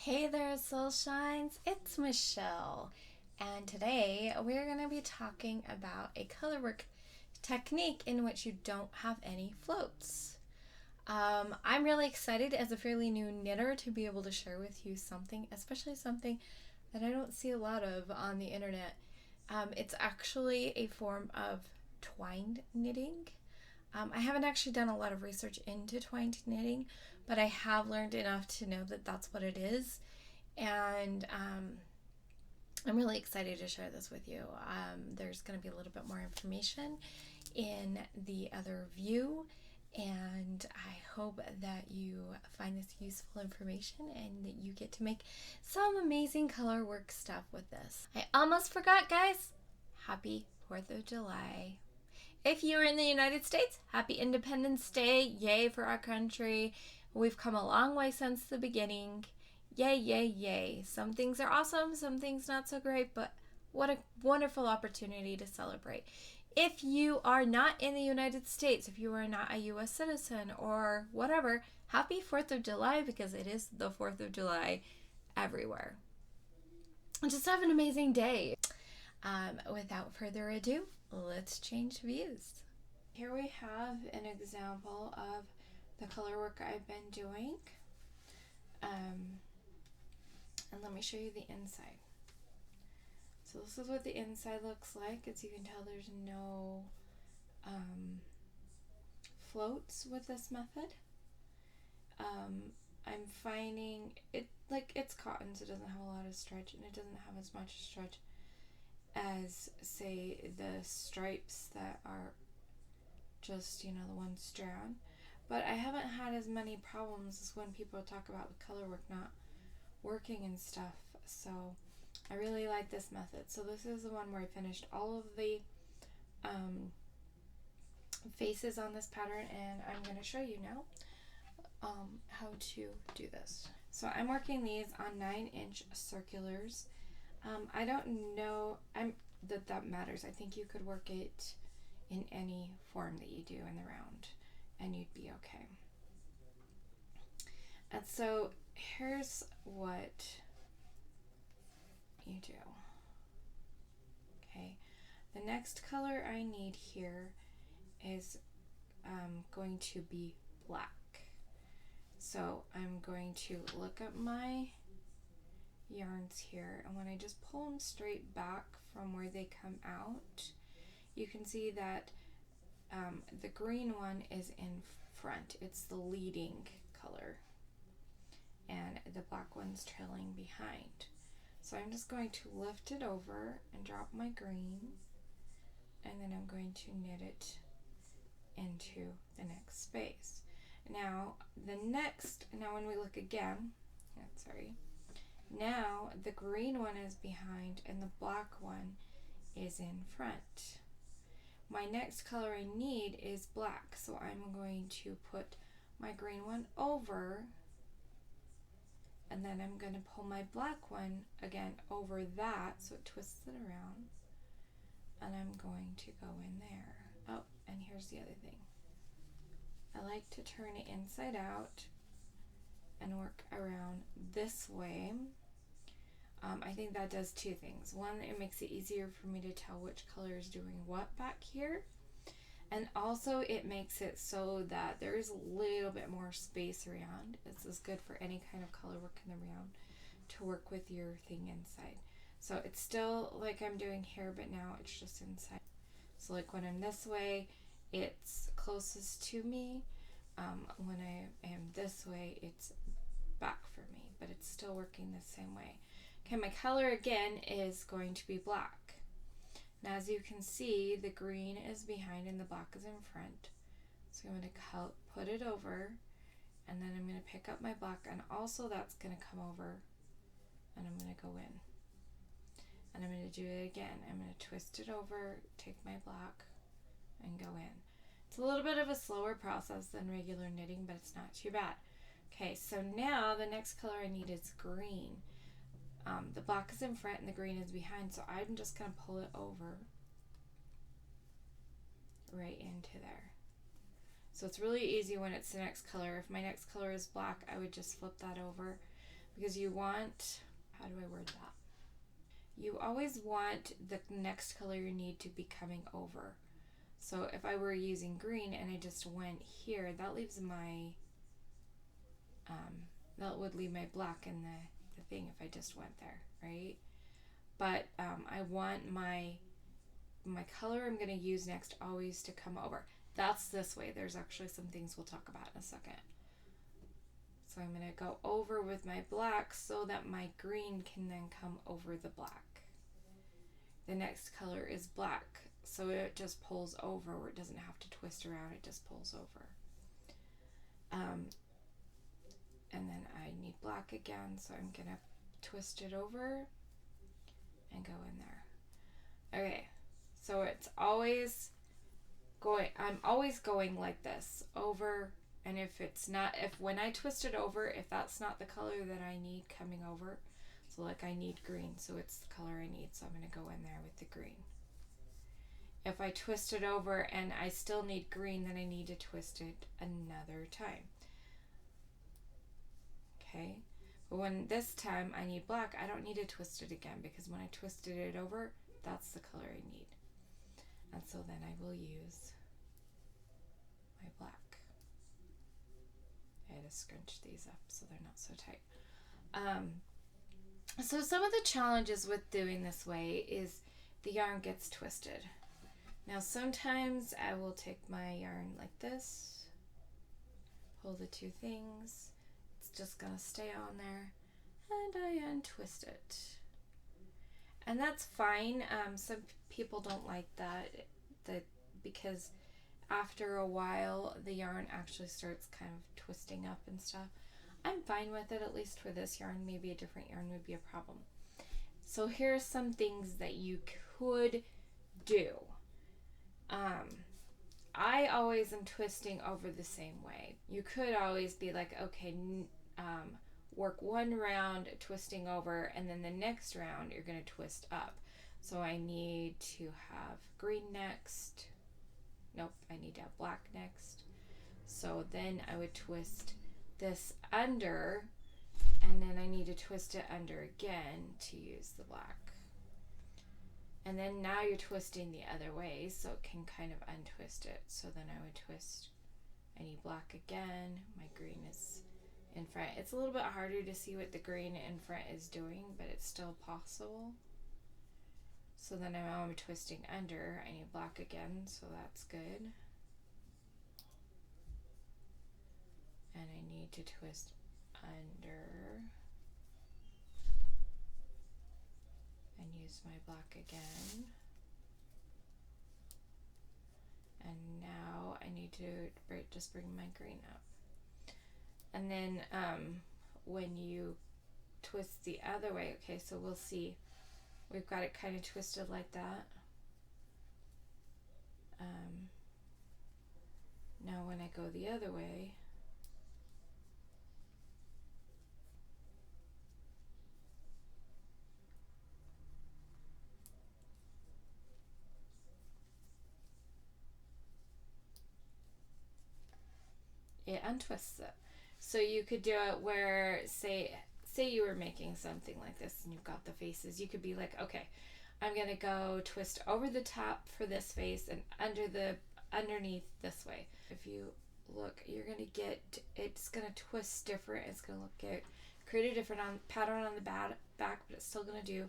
Hey there, Soul Shines. It's Michelle, and today we're going to be talking about a colorwork technique in which you don't have any floats. I'm really excited as a fairly new knitter to be able to share with you something, especially something that I don't see a lot of on the internet. It's actually a form of twined knitting. I haven't actually done a lot of research into twined knitting, but I have learned enough to know that that's what it is. And I'm really excited to share this with you. There's going to be a little bit more information in the other view, and I hope that you find this useful information and that you get to make some amazing color work stuff with this. I almost forgot, guys. Happy 4th of July. If you're in the United States, happy Independence Day. Yay for our country. We've come a long way since the beginning. Yay, yay, yay. Some things are awesome, some things not so great, but what a wonderful opportunity to celebrate. If you are not in the United States, if you are not a U.S. citizen or whatever, happy 4th of July, because it is the 4th of July everywhere. Just have an amazing day. Without further ado, let's change views. Here we have an example of the color work I've been doing. And let me show you the inside. So this is what the inside looks like. As you can tell, there's no floats with this method. I'm finding it, like, it's cotton, so it doesn't have a lot of stretch, and it doesn't have as much stretch as, say, the stripes that are just, the one strand. But I haven't had as many problems as when people talk about the color work not working and stuff. So I really like this method. So this is the one where I finished all of the faces on this pattern, and I'm going to show you now how to do this. So I'm working these on 9-inch circulars. I don't know that matters. I think you could work it in any form that you do in the round and you'd be okay. And so here's what you do. Okay, the next color I need here is going to be black. So I'm going to look at my yarns here, and when I just pull them straight back from where they come out, you can see that the green one is in front. It's the leading color, and the black one's trailing behind. So I'm just going to lift it over and drop my green, and then I'm going to knit it into the next space. Now when we look again, now the green one is behind and the black one is in front. My next color I need is black, so I'm going to put my green one over, and then I'm going to pull my black one again over that so it twists it around, and I'm going to go in there. Oh, and here's the other thing. I like to turn it inside out and work around this way. I think that does two things. One, it makes it easier for me to tell which color is doing what back here. And also it makes it so that there is a little bit more space around. This is good for any kind of color work in the round to work with your thing inside. So it's still like I'm doing here, but now it's just inside. So like when I'm this way, it's closest to me. When I am this way, it's back for me, but it's still working the same way. Okay, my color again is going to be black. Now as you can see, the green is behind and the black is in front. So I'm going to put it over, and then I'm going to pick up my black, and also that's going to come over, and I'm going to go in. And I'm going to do it again. I'm going to twist it over, take my black, and go in. It's a little bit of a slower process than regular knitting, but it's not too bad. Okay, so now the next color I need is green. The black is in front and the green is behind, so I'm just going to pull it over right into there. So it's really easy when it's the next color. If my next color is black, I would just flip that over. because you want, how do I word that? You always want the next color you need to be coming over. So if I were using green and I just went here, that leaves my, that would leave my black in the thing if I just went there, right? But I want my color I'm going to use next always to come over. That's this way. There's actually some things we'll talk about in a second. So I'm going to go over with my black so that my green can then come over the black. The next color is black, so it just pulls over where it doesn't have to twist around, it just pulls over. And then I need black again, so I'm going to twist it over and go in there. Okay, so it's always going, I'm always going like this, over, and if it's not, if when I twist it over, if that's not the color that I need coming over, so like I need green, so it's the color I need, so I'm going to go in there with the green. If I twist it over and I still need green, then I need to twist it another time. Okay, but when this time I need black, I don't need to twist it again, because when I twisted it over, that's the color I need. And so then I will use my black. I had to scrunch these up so they're not so tight. So some of the challenges with doing this way is the yarn gets twisted. Now sometimes I will take my yarn like this, pull the two things, it's just gonna stay on there, and I untwist it. And that's fine. Some people don't like that because after a while the yarn actually starts kind of twisting up and stuff. I'm fine with it, at least for this yarn. Maybe a different yarn would be a problem. So here are some things that you could do. I always am twisting over the same way. You could always be like, okay, work one round twisting over, and then the next round you're going to twist up. So I need to have green next. Nope, I need to have black next. So then I would twist this under, and then I need to twist it under again to use the black. And then now you're twisting the other way, so it can kind of untwist it. So then I would twist, I need black again, my green is in front. It's a little bit harder to see what the green in front is doing, but it's still possible. So then now I'm twisting under, I need black again, so that's good. And I need to twist under and use my black again. And now I need to just bring my green up. And then when you twist the other way, okay, so we'll see. We've got it kind of twisted like that. Now when I go the other way, it untwists it. So you could do it where, say you were making something like this and you've got the faces, you could be like, okay, I'm gonna go twist over the top for this face and underneath this way. If you look, you're gonna get, it's gonna twist different, it's gonna create a different pattern on the back, but it's still gonna do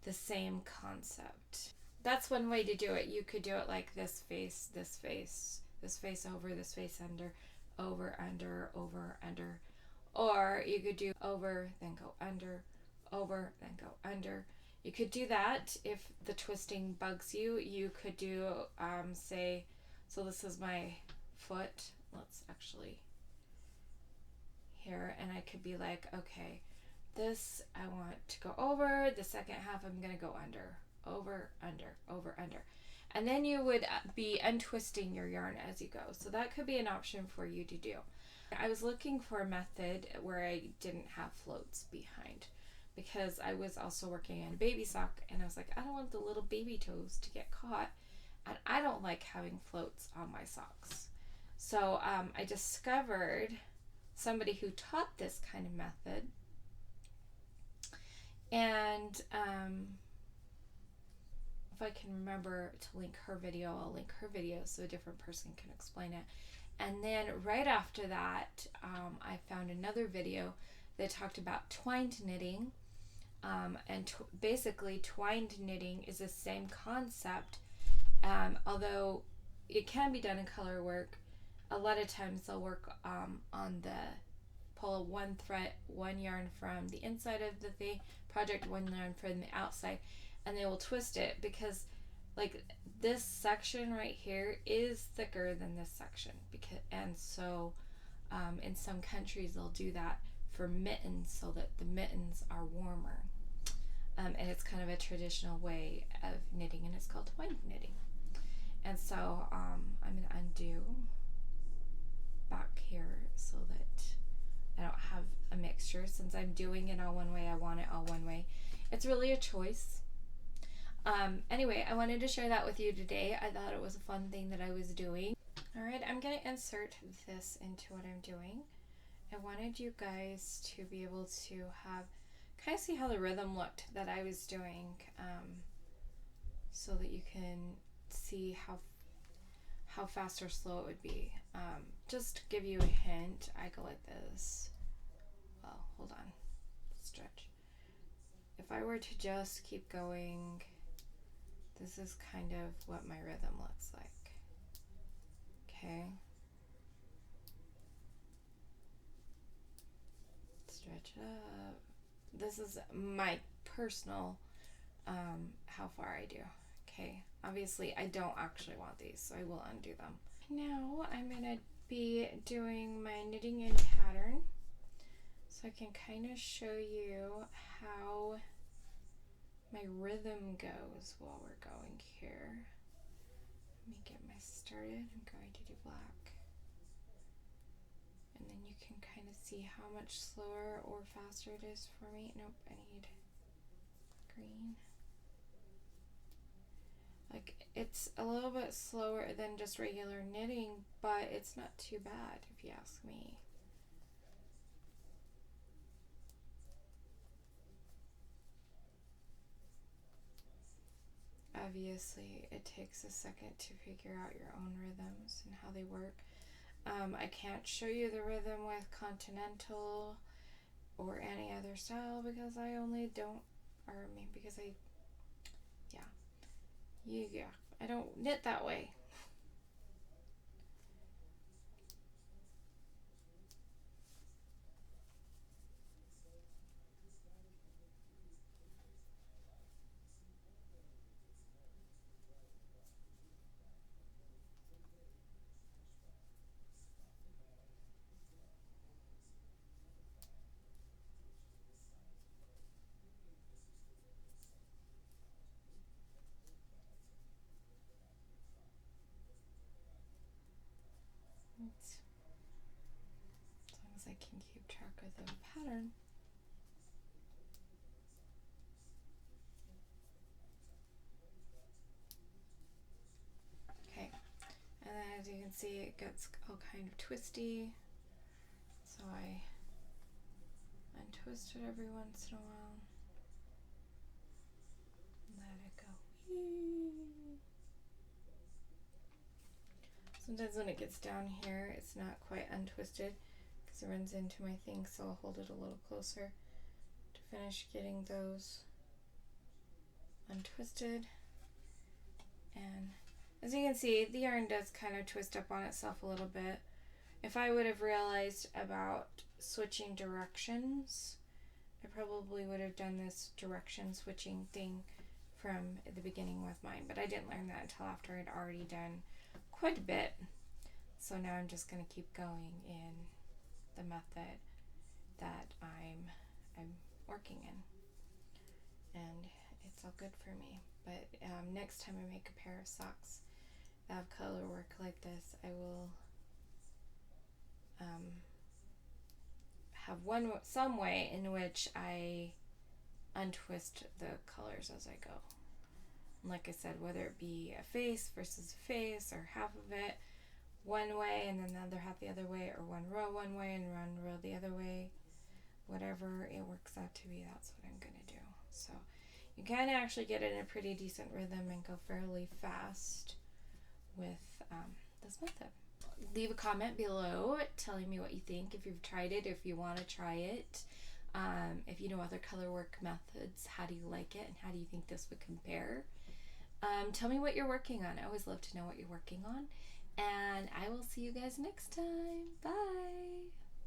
the same concept. That's one way to do it. You could do it like this face, this face, this face over, this face under, over, under, over, under. Or you could do over, then go under, over, then go under. You could do that if the twisting bugs you. You could do, say, so this is my foot. Let's actually, here, and I could be like, okay, this I want to go over, the second half I'm going to go under, over, under, over, under. And then you would be untwisting your yarn as you go. So that could be an option for you to do. I was looking for a method where I didn't have floats behind, because I was also working on a baby sock, and I was like, I don't want the little baby toes to get caught, and I don't like having floats on my socks. So I discovered somebody who taught this kind of method, if I can remember to link her video, I'll link her video so a different person can explain it. And then right after that, I found another video that talked about twined knitting. Basically, twined knitting is the same concept, although it can be done in Colorwork. A lot of times they'll work on the pull one thread, one yarn from the inside of the project, one yarn from the outside, and they will twist it because like this section right here is thicker than this section, so in some countries they'll do that for mittens so that the mittens are warmer, and it's kind of a traditional way of knitting, and it's called twined knitting. And so I'm going to undo back here so that I don't have a mixture. Since I'm doing it all one way, I want it all one way. It's really a choice. Anyway, I wanted to share that with you today. I thought it was a fun thing that I was doing. Alright, I'm going to insert this into what I'm doing. I wanted you guys to be able to kind of see how the rhythm looked that I was doing, so that you can see how fast or slow it would be. Just to give you a hint, I go like this. Well, hold on. Stretch. If I were to just keep going, this is kind of what my rhythm looks like. Okay. Stretch it up. This is my personal, how far I do. Okay. Obviously, I don't actually want these, so I will undo them. Now, I'm going to be doing my knitting in pattern, so I can kind of show you how my rhythm goes while we're going here. Let me get my started. I'm going to do black. And then you can kind of see how much slower or faster it is for me. Nope, I need green. Like, it's a little bit slower than just regular knitting, but it's not too bad if you ask me. Obviously, it takes a second to figure out your own rhythms and how they work. I can't show you the rhythm with continental or any other style because I only don't, or I mean, because I don't knit that way. As long as I can keep track of the pattern. Okay, and then as you can see, it gets all kind of twisty, so I untwist it every once in a while. Let it go. Sometimes when it gets down here, it's not quite untwisted because it runs into my thing, so I'll hold it a little closer to finish getting those untwisted. And as you can see, the yarn does kind of twist up on itself a little bit. If I would have realized about switching directions, I probably would have done this direction switching thing from the beginning with mine, but I didn't learn that until after I'd already done quite a bit. So now I'm just going to keep going in the method that I'm working in, and it's all good for me. But next time I make a pair of socks that have color work like this, I will have some way in which I untwist the colors as I go. And like I said, whether it be a face versus a face, or half of it one way and then the other half the other way, or one row one way and one row the other way, whatever it works out to be, that's what I'm going to do. So You can actually get it in a pretty decent rhythm and go fairly fast with this method. Leave a comment below telling me what you think, if you've tried it, if you want to try it. If you know other color work methods, how do you like it and how do you think this would compare? Tell me what you're working on. I always love to know what you're working on. And I will see you guys next time. Bye.